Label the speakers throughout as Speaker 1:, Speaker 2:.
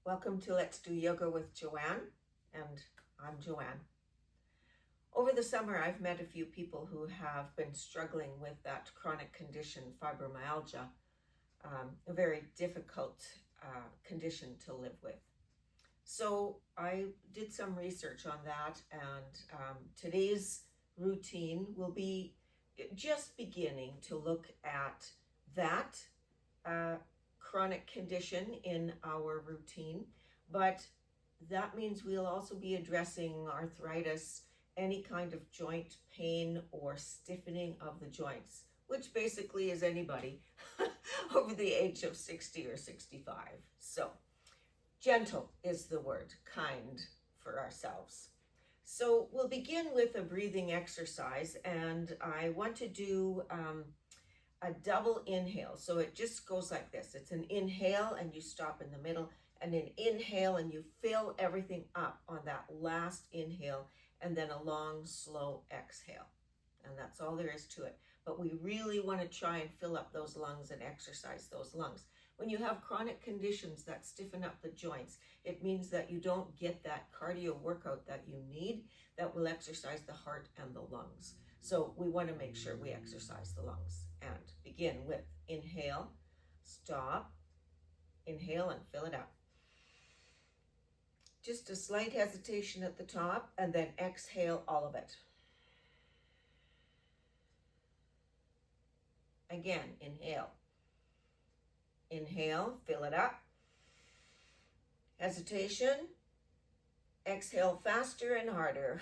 Speaker 1: Welcome to Let's Do Yoga with Joanne, and I'm Joanne. Over the summer, I've met a few people who have been struggling with that chronic condition, fibromyalgia, a very difficult condition to live with. So I did some research on that, and today's routine will be just beginning to look at that chronic condition in our routine, but that means we'll also be addressing arthritis, any kind of joint pain or stiffening of the joints, which basically is anybody over the age of 60 or 65. So gentle is the word, kind for ourselves. So we'll begin with a breathing exercise, and I want to do a double inhale. So it just goes like this. It's an inhale and you stop in the middle, and an inhale and you fill everything up on that last inhale, and then a long, slow exhale. And that's all there is to it. But we really want to try and fill up those lungs and exercise those lungs. When you have chronic conditions that stiffen up the joints, it means that you don't get that cardio workout that you need that will exercise the heart and the lungs. So we want to make sure we exercise the lungs, and begin with inhale, stop, inhale and fill it up. Just a slight hesitation at the top, and then exhale all of it. Again, inhale. Inhale, fill it up. Hesitation. Exhale faster and harder.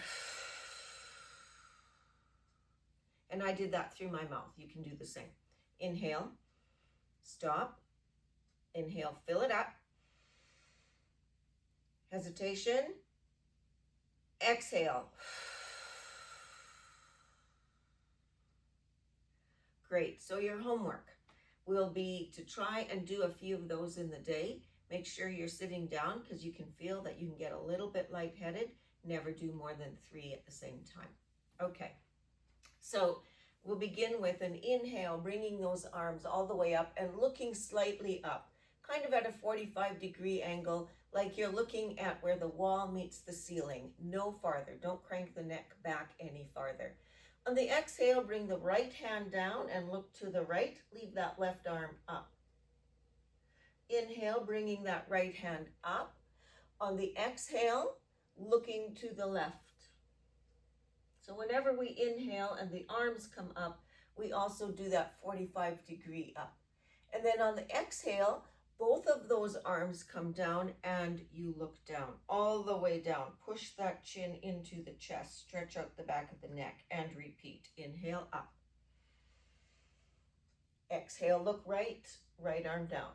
Speaker 1: And I did that through my mouth. You can do the same. Inhale, stop, inhale, fill it up. Hesitation, exhale. Great. So your homework will be to try and do a few of those in the day. Make sure you're sitting down because you can feel that you can get a little bit lightheaded. Never do more than 3 at the same time. Okay. So we'll begin with an inhale, bringing those arms all the way up and looking slightly up, kind of at a 45-degree angle, like you're looking at where the wall meets the ceiling. No farther. Don't crank the neck back any farther. On the exhale, bring the right hand down and look to the right. Leave that left arm up. Inhale, bringing that right hand up. On the exhale, looking to the left. So whenever we inhale and the arms come up, we also do that 45-degree up. And then on the exhale, both of those arms come down and you look down, all the way down. Push that chin into the chest, stretch out the back of the neck, and repeat. Inhale up. Exhale, look right, right arm down.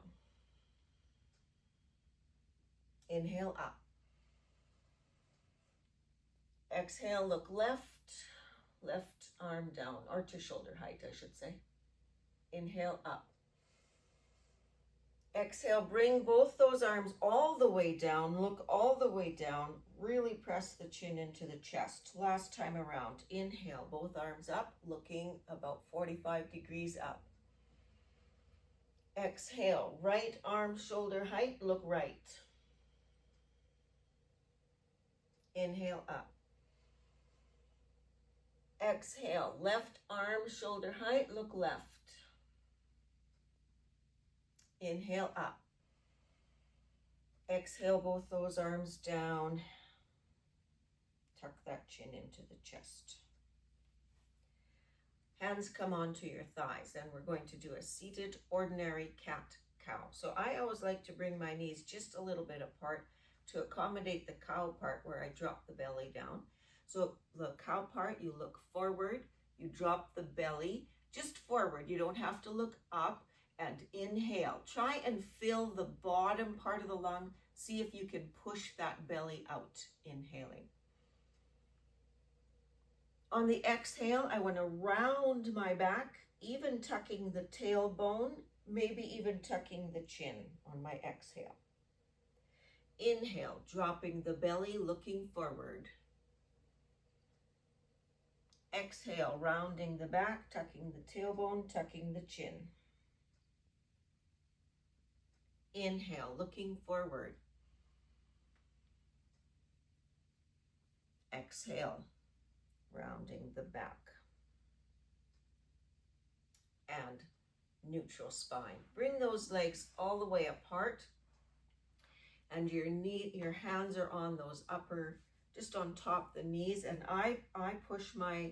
Speaker 1: Inhale up. Exhale, look left, left arm down, or to shoulder height, I should say. Inhale up. Exhale, bring both those arms all the way down, look all the way down, really press the chin into the chest. Last time around, inhale, both arms up, looking about 45 degrees up. Exhale, right arm shoulder height, look right. Inhale up. Exhale, left arm shoulder height, look left. Inhale up. Exhale, both those arms down. Tuck that chin into the chest. Hands come onto your thighs, and we're going to do a seated ordinary cat-cow. So I always like to bring my knees just a little bit apart to accommodate the cow part where I drop the belly down. So the cow part, you look forward, you drop the belly just forward. You don't have to look up, and inhale. Try and fill the bottom part of the lung. See if you can push that belly out, inhaling. On the exhale, I want to round my back, even tucking the tailbone, maybe even tucking the chin on my exhale. Inhale, dropping the belly, looking forward. Exhale, rounding the back, tucking the tailbone, tucking the chin. Inhale, looking forward. Exhale, rounding the back. And neutral spine. Bring those legs all the way apart, and your hands are on those upper, just on top the knees, and I push my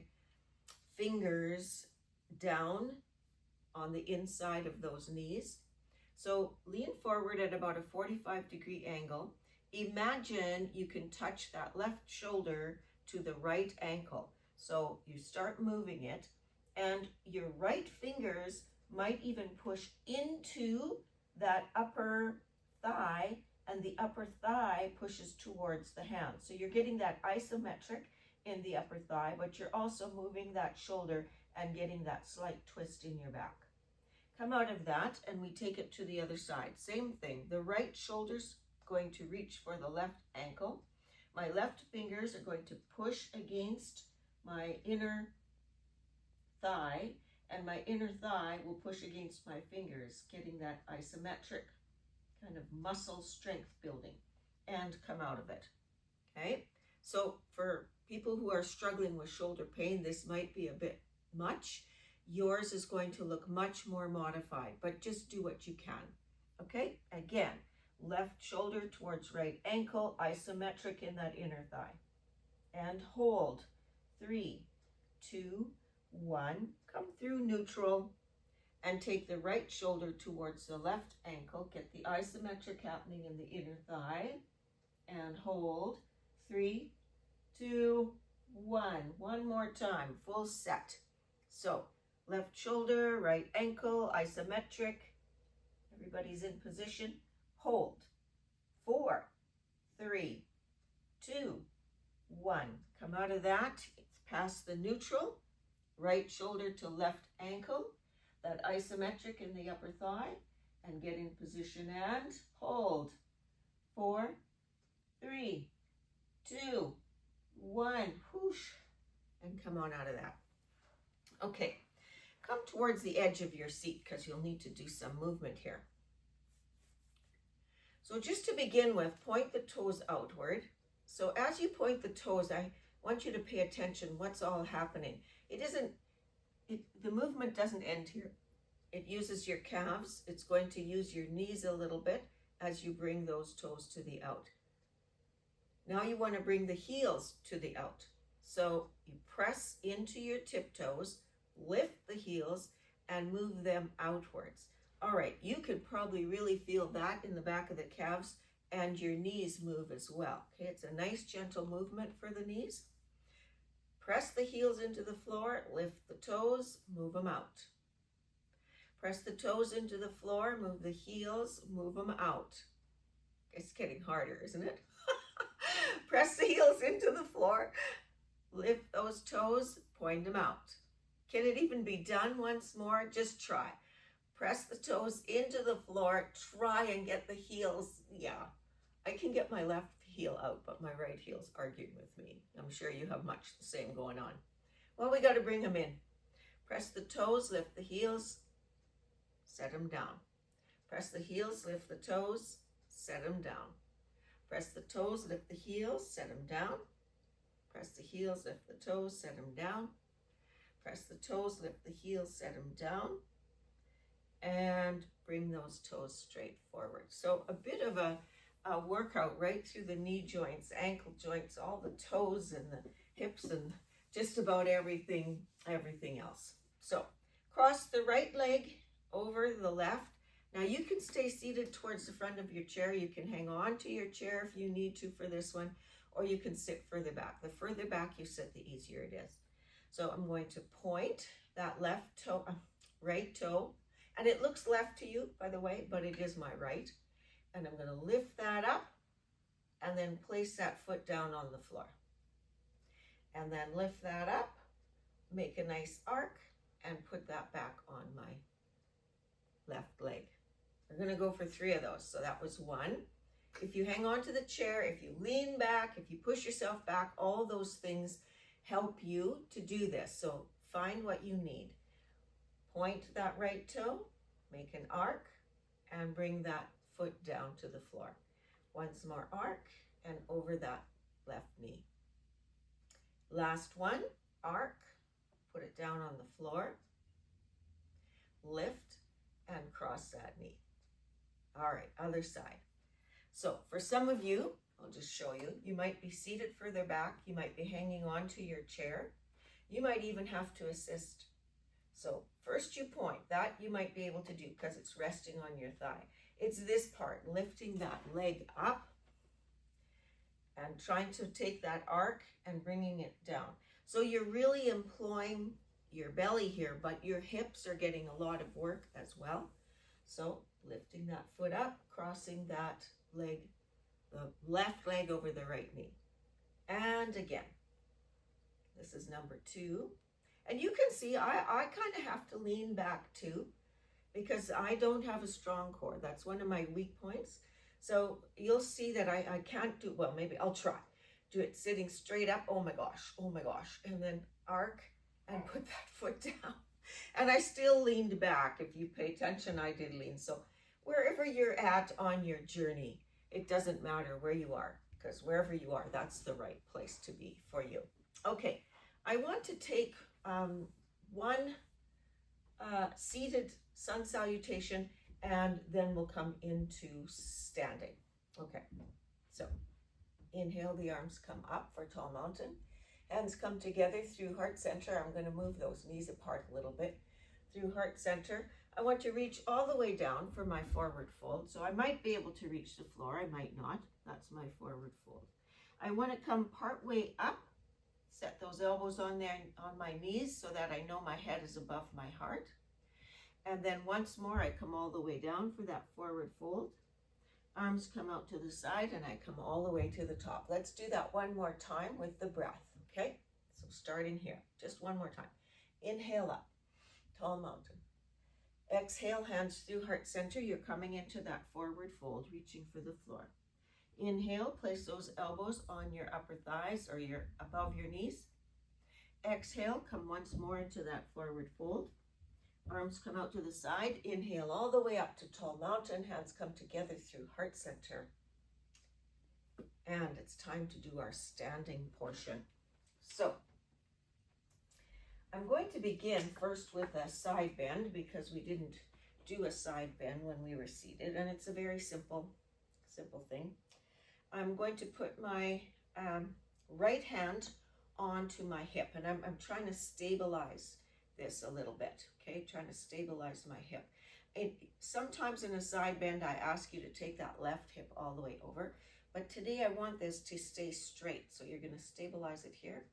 Speaker 1: fingers down on the inside of those knees. So lean forward at about a 45-degree angle. Imagine you can touch that left shoulder to the right ankle. So you start moving it, and your right fingers might even push into that upper thigh, and the upper thigh pushes towards the hand. So you're getting that isometric in the upper thigh, but you're also moving that shoulder and getting that slight twist in your back. Come out of that, and we take it to the other side. Same thing. The right shoulder's going to reach for the left ankle. My left fingers are going to push against my inner thigh, and my inner thigh will push against my fingers, getting that isometric kind of muscle strength building, and come out of it. Okay? So for people who are struggling with shoulder pain, this might be a bit much. Yours is going to look much more modified, but just do what you can. Okay? Again, left shoulder towards right ankle, isometric in that inner thigh. And hold. 3, 2, 1. Come through neutral, and take the right shoulder towards the left ankle. Get the isometric happening in the inner thigh, and hold. 3, 2, 1. One more time, full set. So left shoulder, right ankle, isometric. Everybody's in position. Hold. 4, 3, 2, 1. Come out of that. It's past the neutral. Right shoulder to left ankle. That isometric in the upper thigh. And get in position and hold. 4, 3, 2, 1. Whoosh. And come on out of that. Okay. Come towards the edge of your seat, because you'll need to do some movement here. So just to begin with, point the toes outward. So as you point the toes, I want you to pay attention what's all happening. The movement doesn't end here. It uses your calves. It's going to use your knees a little bit as you bring those toes to the out. Now you want to bring the heels to the out. So you press into your tiptoes, lift the heels, and move them outwards. All right, you could probably really feel that in the back of the calves, and your knees move as well. Okay, it's a nice gentle movement for the knees. Press the heels into the floor, lift the toes, move them out. Press the toes into the floor, move the heels, move them out. It's getting harder, isn't it? Press the heels into the floor, lift those toes, point them out. Can it even be done once more? Just try. Press the toes into the floor, try and get the heels. Yeah, I can get my left heel out, but my right heel's arguing with me. I'm sure you have much the same going on. Well, we got to bring them in. Press the toes, lift the heels, set them down. Press the heels, lift the toes, set them down. Press the toes, lift the heels, set them down. Press the heels, lift the toes, set them down. Press the toes, lift the heels, set them down. And bring those toes straight forward. So a bit of a workout right through the knee joints, ankle joints, all the toes and the hips and just about everything else. So cross the right leg over the left. Now you can stay seated towards the front of your chair. You can hang on to your chair if you need to for this one, or you can sit further back. The further back you sit, the easier it is. So I'm going to point that right toe, and it looks left to you, by the way, but it is my right. And I'm going to lift that up and then place that foot down on the floor. And then lift that up, make a nice arc, and put that back on my left leg. We're going to go for 3 of those. So that was 1. If you hang on to the chair, if you lean back, if you push yourself back, all those things help you to do this. So find what you need. Point that right toe, make an arc, and bring that foot down to the floor. Once more arc, and over that left knee. Last one, arc, put it down on the floor, lift, and cross that knee. All right, other side. So for some of you, I'll just show you, you might be seated further back, you might be hanging on to your chair, you might even have to assist. So first you point, that you might be able to do because it's resting on your thigh. It's this part, lifting that leg up and trying to take that arc and bringing it down. So you're really employing your belly here, but your hips are getting a lot of work as well. So lifting that foot up, crossing that leg, the left leg over the right knee. And again, this is number 2. And you can see I kind of have to lean back too, because I don't have a strong core. That's one of my weak points. So you'll see that I can't do, well, maybe I'll try. Do it sitting straight up, oh my gosh. And then arc and put that foot down. And I still leaned back. If you pay attention, I did lean. So wherever you're at on your journey, it doesn't matter where you are, because wherever you are, that's the right place to be for you. Okay, I want to take one seated sun salutation, and then we'll come into standing. Okay, so inhale, the arms come up for tall mountain. Hands come together through heart center. I'm going to move those knees apart a little bit. Through heart center, I want to reach all the way down for my forward fold. So I might be able to reach the floor, I might not. That's my forward fold. I want to come part way up, set those elbows on there on my knees so that I know my head is above my heart. And then once more, I come all the way down for that forward fold. Arms come out to the side and I come all the way to the top. Let's do that one more time with the breath, okay? So starting here, just one more time. Inhale up, tall mountain. Exhale, hands through heart center. You're coming into that forward fold, reaching for the floor. Inhale, place those elbows on your upper thighs or above your knees. Exhale, come once more into that forward fold. Arms come out to the side. Inhale all the way up to tall mountain. Hands come together through heart center. And it's time to do our standing portion. So I'm going to begin first with a side bend because we didn't do a side bend when we were seated, and it's a very simple thing. I'm going to put my right hand onto my hip, and I'm trying to stabilize this a little bit, okay? Trying to stabilize my hip. Sometimes in a side bend, I ask you to take that left hip all the way over, but today I want this to stay straight, so you're going to stabilize it here.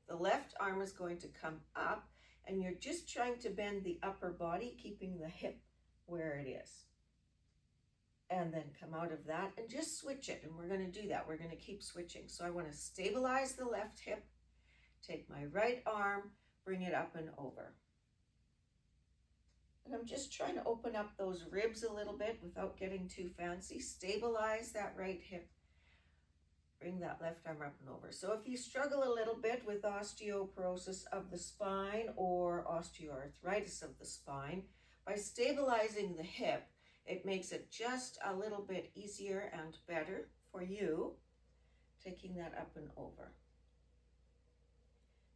Speaker 1: The left arm is going to come up, and you're just trying to bend the upper body, keeping the hip where it is. And then come out of that and just switch it, and we're going to do that. We're going to keep switching. So I want to stabilize the left hip, take my right arm, bring it up and over. And I'm just trying to open up those ribs a little bit without getting too fancy. Stabilize that right hip. Bring that left arm up and over. So if you struggle a little bit with osteoporosis of the spine or osteoarthritis of the spine, by stabilizing the hip, it makes it just a little bit easier and better for you, taking that up and over.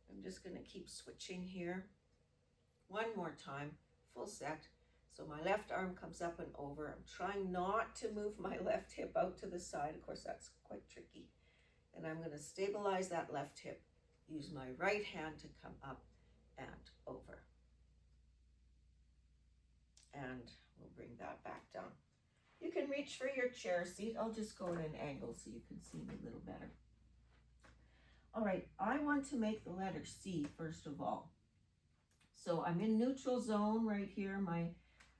Speaker 1: I'm just going to keep switching here. One more time, full set. So my left arm comes up and over. I'm trying not to move my left hip out to the side. Of course, that's quite tricky. And I'm going to stabilize that left hip. Use my right hand to come up and over. And we'll bring that back down. You can reach for your chair seat. I'll just go at an angle so you can see me a little better. All right, I want to make the letter C first of all. So I'm in neutral zone right here. My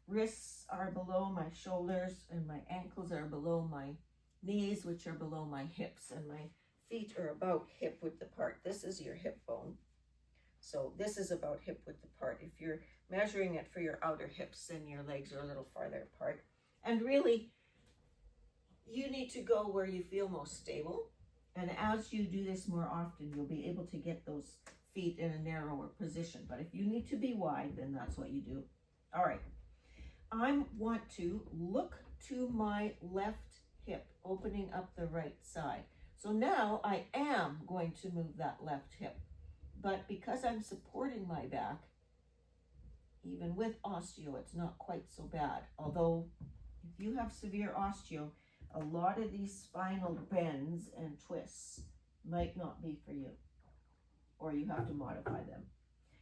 Speaker 1: wrists are below my shoulders and my ankles are below my knees, which are below my hips, and my feet are about hip width apart. This is your hip bone. So this is about hip width apart. If you're measuring it for your outer hips, then your legs are a little farther apart. And really, you need to go where you feel most stable. And as you do this more often, you'll be able to get those feet in a narrower position. But if you need to be wide, then that's what you do. All right. I want to look to my left hip, opening up the right side. So now I am going to move that left hip but because I'm supporting my back, even with osteo, it's not quite so bad. Although, if you have severe osteo, a lot of these spinal bends and twists might not be for you, or you have to modify them.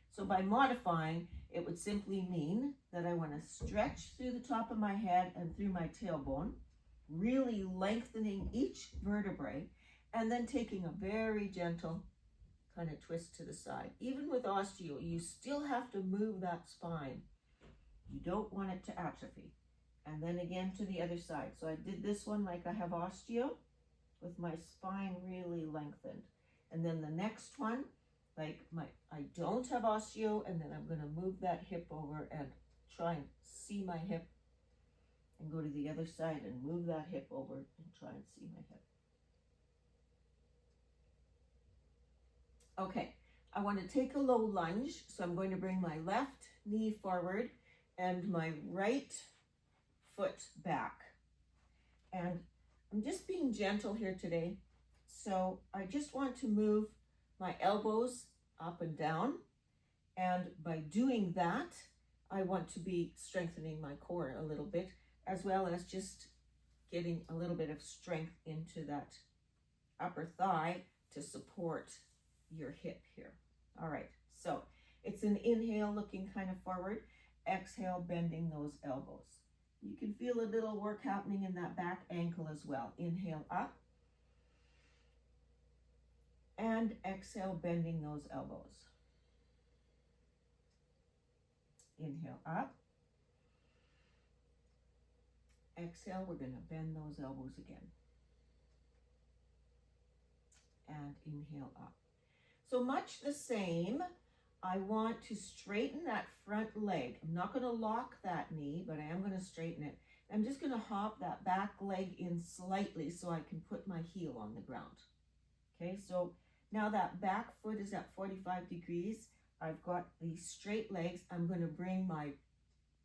Speaker 1: So by modifying, it would simply mean that I want to stretch through the top of my head and through my tailbone, really lengthening each vertebrae, and then taking a very gentle kind of twist to the side. Even with osteo, you still have to move that spine. You don't want it to atrophy. And then again to the other side. So I did this one like I have osteo, with my spine really lengthened. And then the next one, like I don't have osteo, and then I'm going to move that hip over and try and see my hip, and go to the other side and move that hip over and try and see my hip. Okay, I want to take a low lunge, so I'm going to bring my left knee forward and my right foot back. And I'm just being gentle here today, so I just want to move my elbows up and down, and by doing that, I want to be strengthening my core a little bit, as well as just getting a little bit of strength into that upper thigh to support your hip here. All right, so it's an inhale looking kind of forward, exhale bending those elbows. You can feel a little work happening in that back ankle as well. Inhale up, and exhale bending those elbows. Inhale up, exhale, we're going to bend those elbows again, and inhale up. So much the same, I want to straighten that front leg. I'm not going to lock that knee, but I am going to straighten it. I'm just going to hop that back leg in slightly so I can put my heel on the ground. Okay, so now that back foot is at 45 degrees. I've got these straight legs. I'm going to bring my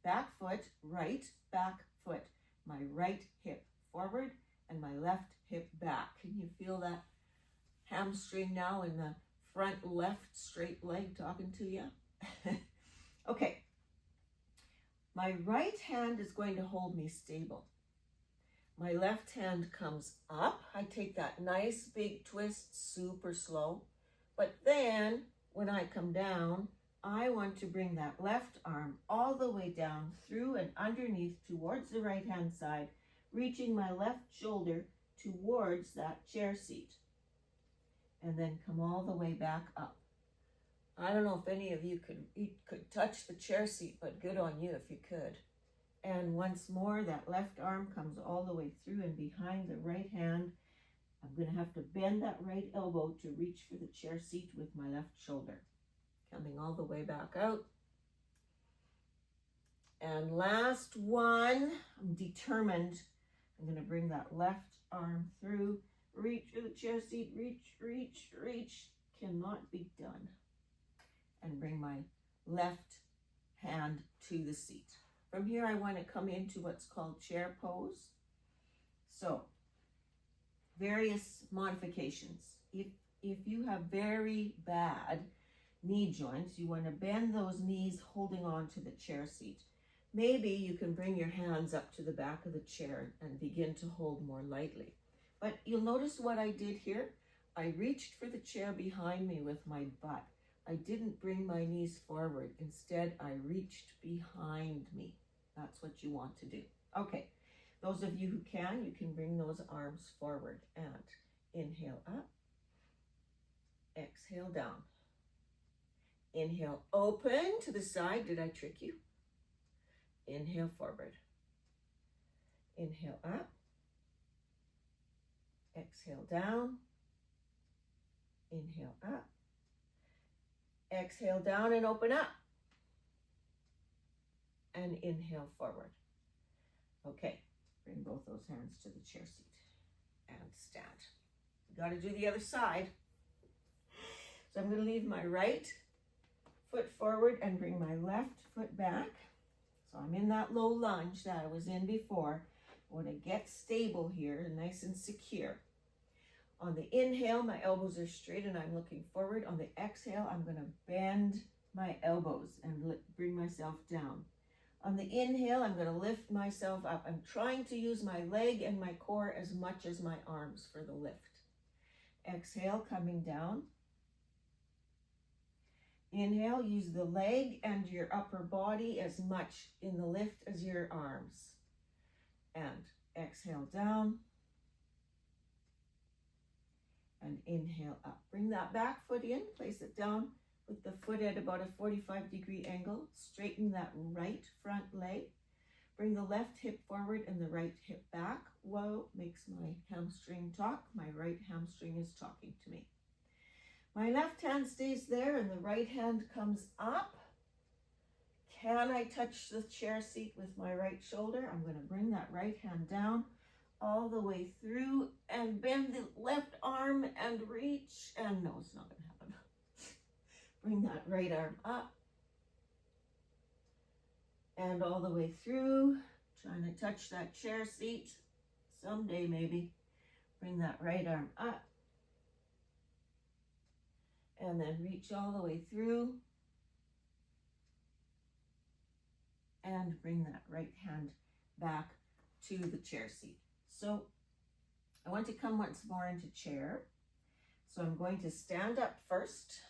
Speaker 1: back foot, right back foot, my right hip forward, and my left hip back. Can you feel that hamstring now in the front left straight leg talking to you? Okay. My right hand is going to hold me stable. My left hand comes up. I take that nice big twist, super slow. But then when I come down, I want to bring that left arm all the way down through and underneath towards the right hand side, reaching my left shoulder towards that chair seat. And then come all the way back up. I don't know if any of you could touch the chair seat, but good on you if you could. And once more, that left arm comes all the way through and behind the right hand. I'm going to have to bend that right elbow to reach for the chair seat with my left shoulder. Coming all the way back out. And last one, I'm determined. I'm going to bring that left arm through. Reach for the chair seat, reach, reach, reach. Cannot be done. And bring my left hand to the seat. From here, I want to come into what's called chair pose. So, various modifications. If you have very bad knee joints, you want to bend those knees holding on to the chair seat. Maybe you can bring your hands up to the back of the chair and begin to hold more lightly. But you'll notice what I did here. I reached for the chair behind me with my butt. I didn't bring my knees forward. Instead, I reached behind me. That's what you want to do. Okay, those of you who can, you can bring those arms forward and inhale up, exhale down. Inhale, open to the side. Did I trick you? Inhale forward. Inhale up. Exhale down. Inhale up. Exhale down and open up. And inhale forward. Okay, bring both those hands to the chair seat and stand. You got to do the other side. So I'm going to leave my right foot forward and bring my left foot back. So I'm in that low lunge that I was in before. I want to get stable here, nice and secure. On the inhale, my elbows are straight and I'm looking forward. On the exhale, I'm going to bend my elbows and bring myself down. On the inhale, I'm going to lift myself up. I'm trying to use my leg and my core as much as my arms for the lift. Exhale, coming down. Inhale, use the leg and your upper body as much in the lift as your arms. And exhale down. And inhale up. Bring that back foot in, place it down with the foot at about a 45-degree angle. Straighten that right front leg. Bring the left hip forward and the right hip back. Whoa, makes my hamstring talk. My right hamstring is talking to me. My left hand stays there and the right hand comes up. Can I touch the chair seat with my right shoulder? I'm going to bring that right hand down all the way through and bend the left arm and reach. And no, it's not going to happen. Bring that right arm up and all the way through. Trying to touch that chair seat someday maybe. Bring that right arm up and then reach all the way through and bring that right hand back to the chair seat. So I want to come once more into chair. So I'm going to stand up first,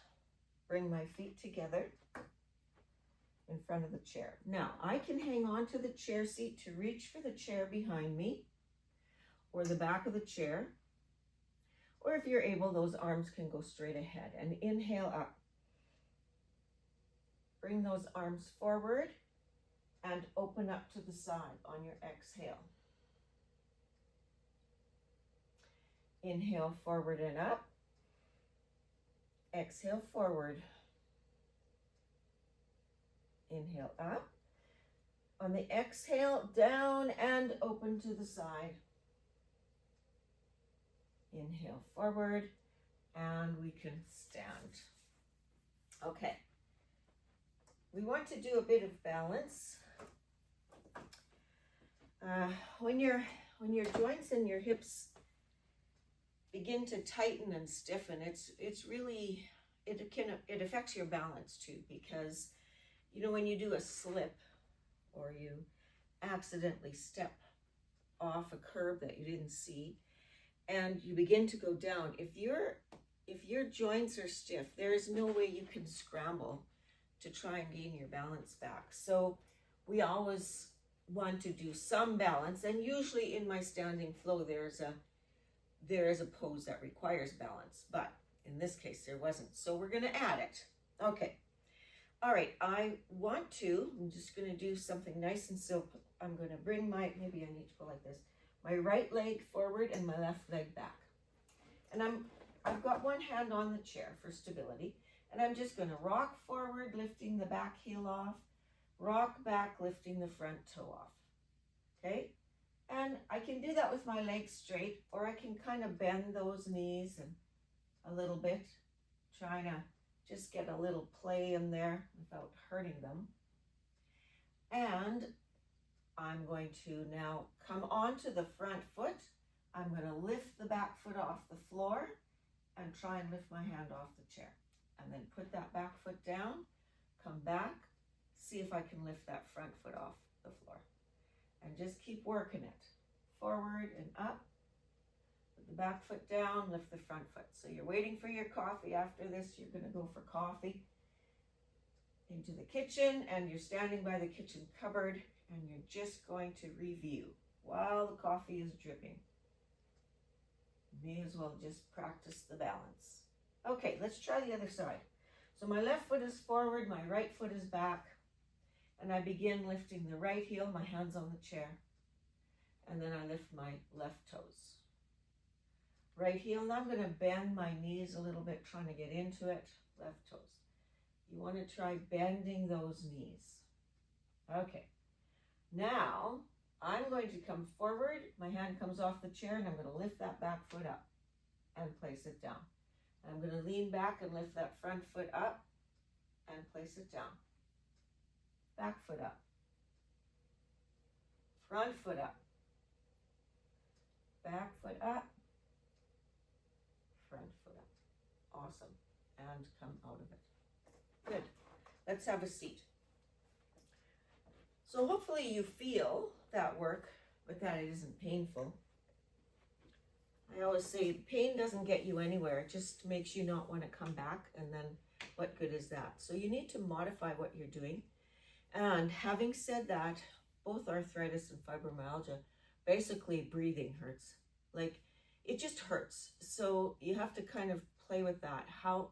Speaker 1: bring my feet together in front of the chair. Now I can hang on to the chair seat to reach for the chair behind me or the back of the chair. Or if you're able, those arms can go straight ahead. And inhale up. Bring those arms forward and open up to the side on your exhale. Inhale forward and up. Exhale forward. Inhale up. On the exhale, down and open to the side. Inhale forward, and we can stand. Okay. We want to do a bit of balance. When your joints and your hips begin to tighten and stiffen, it affects your balance too, because when you do a slip or you accidentally step off a curb that you didn't see and you begin to go down, if your joints are stiff, there is no way you can scramble to try and gain your balance back. So we always want to do some balance, and usually in my standing flow there is a pose that requires balance, but in this case there wasn't, so we're going to add it. Okay, all right, I'm just going to do something nice and simple. I'm going to bring maybe I need to go like this, my right leg forward and my left leg back, and I've got one hand on the chair for stability, and I'm just going to rock forward, lifting the back heel off, rock back, lifting the front toe off. Okay, and I can do that with my legs straight, or I can kind of bend those knees and a little bit, trying to just get a little play in there without hurting them. And I'm going to now come onto the front foot. I'm going to lift the back foot off the floor and try and lift my hand off the chair. And then put that back foot down, come back, see if I can lift that front foot off the floor. And just keep working it. Forward and up. Put the back foot down, lift the front foot. So you're waiting for your coffee. After this, you're going to go for coffee into the kitchen, and you're standing by the kitchen cupboard, and you're just going to review while the coffee is dripping. May as well just practice the balance. Okay, let's try the other side. So my left foot is forward, my right foot is back, and I begin lifting the right heel, my hands on the chair, and then I lift my left toes. Right heel, now I'm going to bend my knees a little bit, trying to get into it. Left toes. You want to try bending those knees. Okay. Now, I'm going to come forward. My hand comes off the chair, and I'm going to lift that back foot up and place it down. I'm going to lean back and lift that front foot up and place it down. Back foot up. Front foot up. Back foot up. front foot up. Awesome. And come out of it. Good. Let's have a seat. So hopefully you feel that work, but that it isn't painful. I always say pain doesn't get you anywhere. It just makes you not want to come back, and then what good is that? So you need to modify what you're doing. And having said that, both arthritis and fibromyalgia, basically breathing hurts. Like, it just hurts. So you have to kind of play with that. How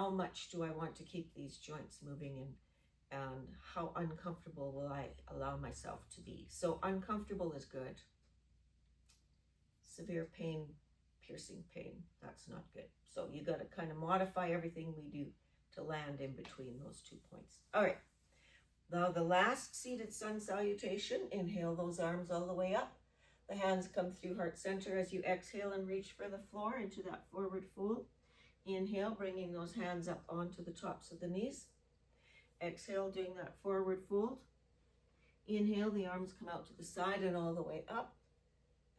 Speaker 1: much do I want to keep these joints moving, and how uncomfortable will I allow myself to be? So uncomfortable is good. Severe pain, piercing pain, that's not good. So you got to kind of modify everything we do to land in between those 2 points. All right. Now the last seated sun salutation, inhale those arms all the way up. The hands come through heart center as you exhale and reach for the floor into that forward fold. Inhale, bringing those hands up onto the tops of the knees. Exhale, doing that forward fold. Inhale, the arms come out to the side and all the way up.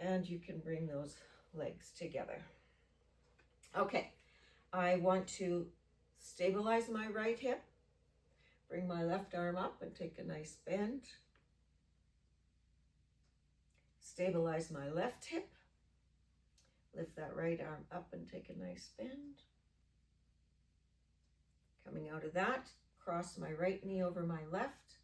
Speaker 1: And you can bring those legs together. Okay, I want to stabilize my right hip. Bring my left arm up and take a nice bend. Stabilize my left hip. Lift that right arm up and take a nice bend. Coming out of that, cross my right knee over my left.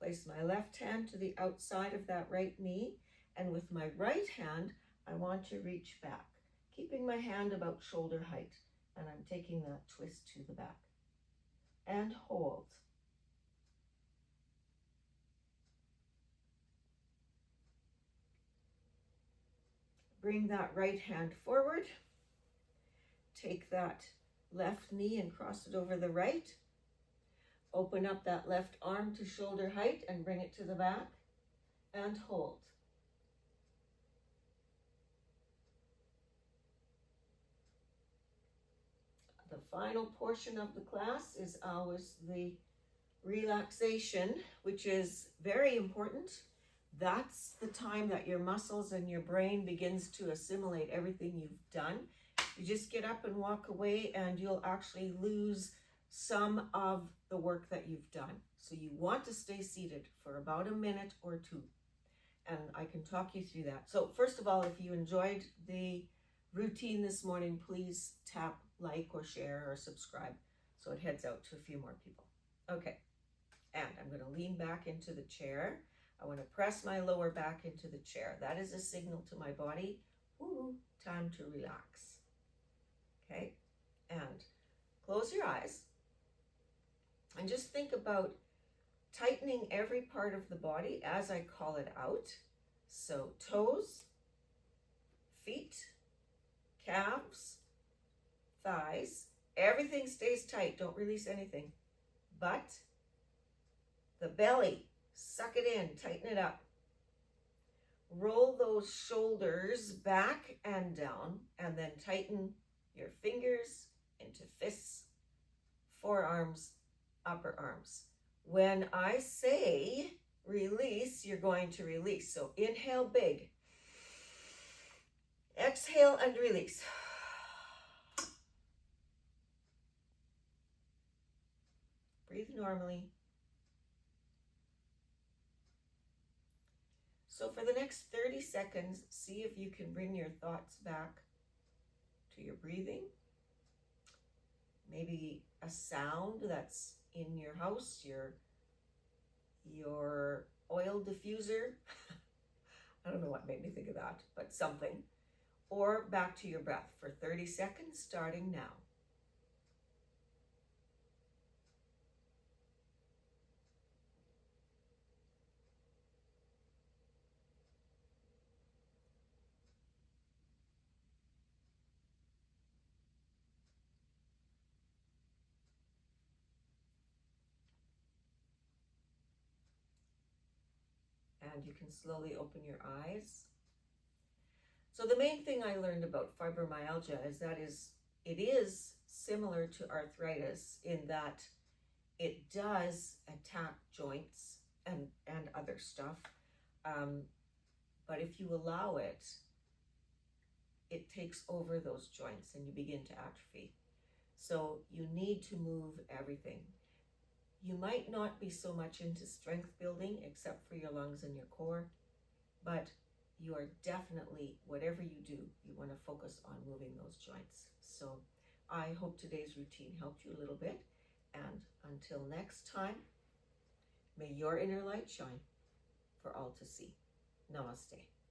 Speaker 1: Place my left hand to the outside of that right knee. And with my right hand, I want to reach back, keeping my hand about shoulder height. And I'm taking that twist to the back. And hold. Bring that right hand forward. Take that left knee and cross it over the right. Open up that left arm to shoulder height and bring it to the back. And hold. The final portion of the class is always the relaxation, which is very important. That's the time that your muscles and your brain begins to assimilate everything you've done. You just get up and walk away and you'll actually lose some of the work that you've done. So you want to stay seated for about a minute or two. And I can talk you through that. So first of all, if you enjoyed the routine this morning, please tap like or share or subscribe so it heads out to a few more people. Okay, and I'm going to lean back into the chair. I want to press my lower back into the chair. That is a signal to my body, woo, time to relax. Okay, and close your eyes and just think about tightening every part of the body as I call it out. So toes, feet, calves, thighs, everything stays tight. Don't release anything. But the belly, suck it in, tighten it up. Roll those shoulders back and down, and then tighten your fingers into fists, forearms, upper arms. When I say release, you're going to release. So inhale big. Exhale and release. Breathe normally. So for the next 30 seconds, see if you can bring your thoughts back to your breathing. Maybe a sound that's in your house, your oil diffuser. I don't know what made me think of that, but something. Or back to your breath for 30 seconds, starting now. And you can slowly open your eyes. So the main thing I learned about fibromyalgia is that it is similar to arthritis in that it does attack joints and other stuff. But if you allow it, it takes over those joints and you begin to atrophy. So you need to move everything. You might not be so much into strength building except for your lungs and your core, but you are definitely, whatever you do, you want to focus on moving those joints. So I hope today's routine helped you a little bit. And until next time, may your inner light shine for all to see. Namaste.